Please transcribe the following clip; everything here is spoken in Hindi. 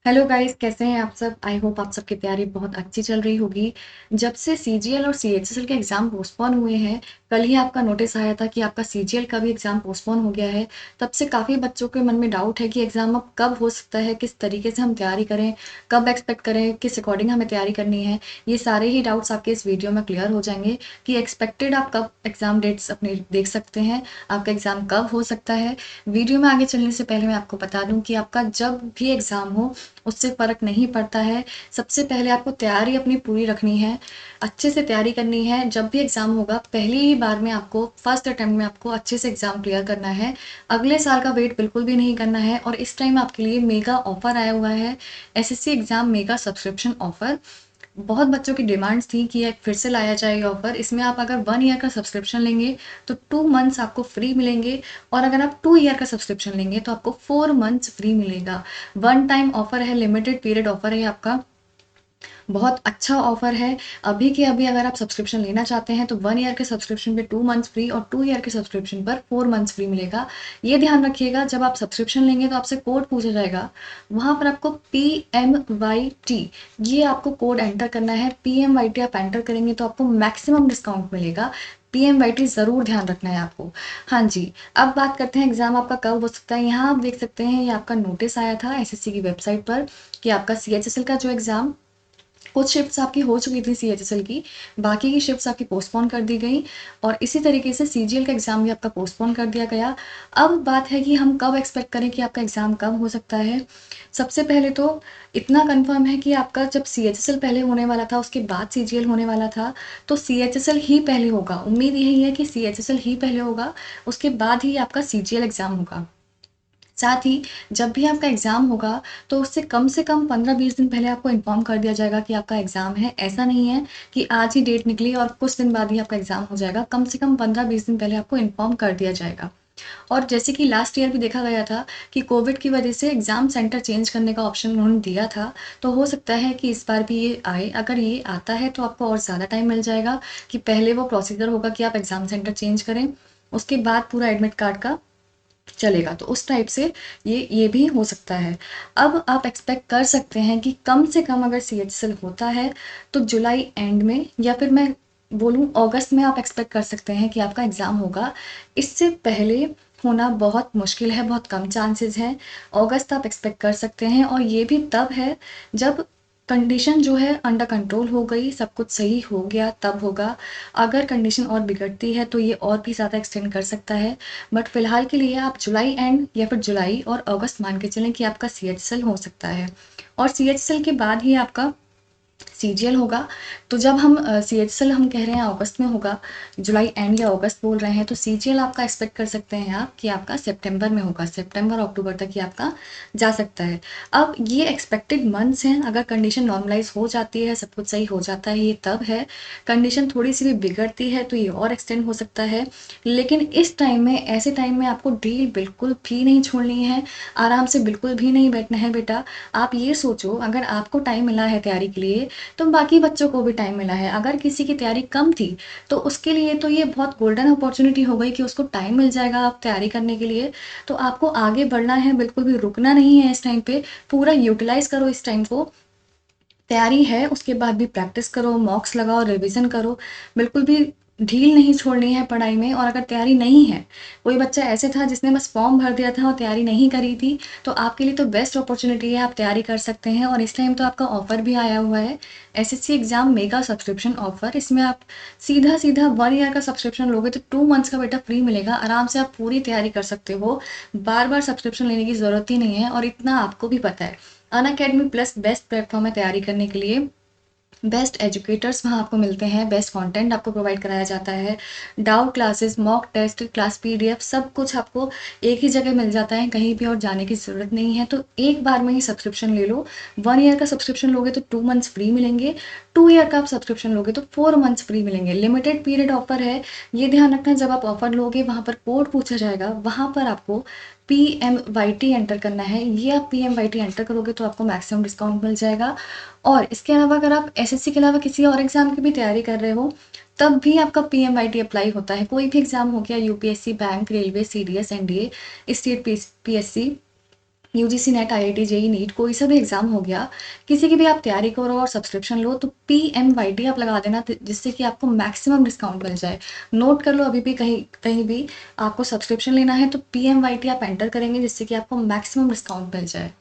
हेलो गाइस, कैसे हैं आप सब। आई होप आप सबकी तैयारी बहुत अच्छी चल रही होगी। जब से सीजीएल और सीएचएसएल के एग्ज़ाम पोस्टपोन हुए हैं, कल ही आपका नोटिस आया था कि आपका सीजीएल का भी एग्ज़ाम पोस्टपोन हो गया है। तब से काफ़ी बच्चों के मन में डाउट है कि एग्ज़ाम अब कब हो सकता है, किस तरीके से हम तैयारी करें, कब एक्सपेक्ट करें, किस अकॉर्डिंग हमें तैयारी करनी है। ये सारे ही डाउट्स आपके इस वीडियो में क्लियर हो जाएंगे कि एक्सपेक्टेड आप कब एग्ज़ाम डेट्स अपने देख सकते हैं, आपका एग्ज़ाम कब हो सकता है। वीडियो में आगे चलने से पहले मैं आपको बता दूं कि आपका जब भी एग्ज़ाम हो उससे फ़र्क नहीं पड़ता है। सबसे पहले आपको तैयारी अपनी पूरी रखनी है, अच्छे से तैयारी करनी है। जब भी एग्ज़ाम होगा पहली ही बार में आपको फर्स्ट अटेम्प्ट में आपको अच्छे से एग्ज़ाम क्लियर करना है। अगले साल का वेट बिल्कुल भी नहीं करना है। और इस टाइम आपके लिए मेगा ऑफ़र आया हुआ है, SSC exam mega subscription offer. बहुत बच्चों की डिमांड्स थी कि ये फिर से लाया जाए ये ऑफ़र। इसमें आप अगर 1 ईयर का सब्सक्रिप्शन लेंगे तो 2 मंथ्स आपको फ्री मिलेंगे, और अगर आप 2 ईयर का सब्सक्रिप्शन लेंगे तो आपको 4 मंथ्स फ्री मिलेगा। वन टाइम ऑफ़र है, लिमिटेड पीरियड ऑफ़र है आपका। बहुत अच्छा ऑफर है। अभी के अभी अगर आप सब्सक्रिप्शन लेना चाहते हैं तो 1 ईयर के सब्सक्रिप्शन पे 2 मंथ्स फ्री, और 2 ईयर के सब्सक्रिप्शन पर 4 मंथ्स फ्री मिलेगा। ये ध्यान रखिएगा, जब आप सब्सक्रिप्शन लेंगे तो आपसे कोड पूछा जाएगा। वहाँ पर आपको PMYT, ये आपको कोड एंटर करना है। PMYT आप एंटर करेंगे तो आपको मैक्सिमम डिस्काउंट मिलेगा। PMYT ज़रूर ध्यान रखना है आपको। हाँ जी, अब बात करते हैं एग्ज़ाम आपका कब हो सकता है। यहाँ आप देख सकते हैं, ये आपका नोटिस आया था एसएससी की वेबसाइट पर कि आपका सीएचएसएल का जो एग्ज़ाम, कुछ शिफ्ट्स आपकी हो चुकी थी सीएचएसएल की, बाकी की शिफ्ट्स आपकी पोस्टपोन कर दी गई, और इसी तरीके से सीजीएल का एग्ज़ाम भी आपका पोस्टपोन कर दिया गया। अब बात है कि हम कब एक्सपेक्ट करें कि आपका एग्ज़ाम कब हो सकता है। सबसे पहले तो इतना कंफर्म है कि आपका जब सीएचएसएल पहले होने वाला था उसके बाद सीजीएल होने वाला था, तो सीएचएसएल ही पहले होगा। उम्मीद यही है कि सीएचएसएल ही पहले होगा, उसके बाद ही आपका सीजीएल एग्ज़ाम होगा। साथ ही जब भी आपका एग्ज़ाम होगा तो उससे कम से कम 15-20 दिन पहले आपको इन्फॉर्म कर दिया जाएगा कि आपका एग्ज़ाम है। ऐसा नहीं है कि आज ही डेट निकली और कुछ दिन बाद ही आपका एग्ज़ाम हो जाएगा। कम से कम 15-20 दिन पहले आपको इन्फॉर्म कर दिया जाएगा। और जैसे कि लास्ट ईयर भी देखा गया था कि कोविड की वजह से एग्ज़ाम सेंटर चेंज करने का ऑप्शन उन्होंने दिया था, तो हो सकता है कि इस बार भी ये आए। अगर ये आता है तो आपको और ज़्यादा टाइम मिल जाएगा कि पहले वो प्रोसीजर होगा कि आप एग्ज़ाम सेंटर चेंज करें, उसके बाद पूरा एडमिट कार्ड का चलेगा। तो उस टाइप से ये भी हो सकता है। अब आप एक्सपेक्ट कर सकते हैं कि कम से कम अगर सीएचएसएल होता है तो जुलाई एंड में, या फिर मैं बोलूँ अगस्त में आप एक्सपेक्ट कर सकते हैं कि आपका एग्ज़ाम होगा। इससे पहले होना बहुत मुश्किल है, बहुत कम चांसेस हैं। अगस्त आप एक्सपेक्ट कर सकते हैं, और ये भी तब है जब कंडीशन जो है अंडर कंट्रोल हो गई, सब कुछ सही हो गया तब होगा। अगर कंडीशन और बिगड़ती है तो ये और भी ज़्यादा एक्सटेंड कर सकता है। बट फिलहाल के लिए आप जुलाई एंड या फिर जुलाई और अगस्त मान के चलें कि आपका सीएचएसएल हो सकता है। और सीएचएसएल के बाद ही आपका सीजीएल होगा। तो जब हम सीएचएसएल हम कह रहे हैं अगस्त में होगा, जुलाई एंड या अगस्त बोल रहे हैं, तो सीजीएल आपका एक्सपेक्ट कर सकते हैं आप कि आपका सितंबर में होगा। सितंबर अक्टूबर तक ही आपका जा सकता है। अब ये एक्सपेक्टेड मंथ्स हैं। अगर कंडीशन नॉर्मलाइज हो जाती है, सब कुछ सही हो जाता है, ये तब है। कंडीशन थोड़ी सी भी बिगड़ती है तो ये और एक्सटेंड हो सकता है। लेकिन इस टाइम में, ऐसे टाइम में आपको डील बिल्कुल भी नहीं छोड़नी है, आराम से बिल्कुल भी नहीं बैठना है बेटा। आप ये सोचो, अगर आपको टाइम मिला है तैयारी के लिए तो बाकी बच्चों को भी टाइम मिला है। अगर किसी की तैयारी कम थी तो उसके लिए तो ये बहुत गोल्डन अपॉर्चुनिटी हो गई कि उसको टाइम मिल जाएगा आप तैयारी करने के लिए। तो आपको आगे बढ़ना है, बिल्कुल भी रुकना नहीं है इस टाइम पे। पूरा यूटिलाइज करो इस टाइम को। तैयारी है उसके बाद भी प्रैक्टिस करो, मॉक्स लगाओ, रिवीजन करो। बिल्कुल भी ढील नहीं छोड़नी है पढ़ाई में। और अगर तैयारी नहीं है, कोई बच्चा ऐसे था जिसने बस फॉर्म भर दिया था और तैयारी नहीं करी थी, तो आपके लिए तो बेस्ट अपॉर्चुनिटी है, आप तैयारी कर सकते हैं। और इस टाइम तो आपका ऑफर भी आया हुआ है, SSC exam mega subscription offer. इसमें आप सीधा सीधा 1 ईयर का सब्सक्रिप्शन लोगे तो 2 मंथ्स का बेटा फ्री मिलेगा। आराम से आप पूरी तैयारी कर सकते हो, बार बार सब्सक्रिप्शन लेने की ज़रूरत ही नहीं है। और इतना आपको भी पता है, अनअकैडमी प्लस बेस्ट प्लेटफॉर्म है तैयारी करने के लिए। बेस्ट एजुकेटर्स वहाँ आपको मिलते हैं, बेस्ट कंटेंट आपको प्रोवाइड कराया जाता है। Doubt classes, mock test, class PDF, सब कुछ आपको एक ही जगह मिल जाता है, कहीं भी और जाने की ज़रूरत नहीं है। तो एक बार में ही सब्सक्रिप्शन ले लो। 1 ईयर का सब्सक्रिप्शन लोगे तो 2 मंथ्स फ्री मिलेंगे, 2 ईयर का आप सब्सक्रिप्शन लोगे तो 4 मंथ्स फ्री मिलेंगे। लिमिटेड पीरियड ऑफर है। ये ध्यान रखना, जब आप ऑफर लोगे वहाँ पर कोड पूछा जाएगा, वहाँ पर आपको PMYT एंटर करना है। ये आप PMYT एंटर करोगे तो आपको मैक्सिमम डिस्काउंट मिल जाएगा। और इसके अलावा अगर आप एसएससी के अलावा किसी और एग्जाम की भी तैयारी कर रहे हो, तब भी आपका PMYT अप्लाई होता है। कोई भी एग्जाम हो गया, UPSC, bank, railway, CDS, NDA, state PSC, UGC NET, IIT, JEE NEET कोई सा भी एग्ज़ाम हो गया, किसी की भी आप तैयारी करो और सब्सक्रिप्शन लो तो पीएमवाईटी आप लगा देना जिससे कि आपको मैक्सिमम डिस्काउंट मिल जाए। नोट कर लो अभी भी कहीं कहीं भी आपको सब्सक्रिप्शन लेना है तो पीएमवाईटी आप एंटर करेंगे जिससे कि आपको मैक्सिमम डिस्काउंट मिल जाए।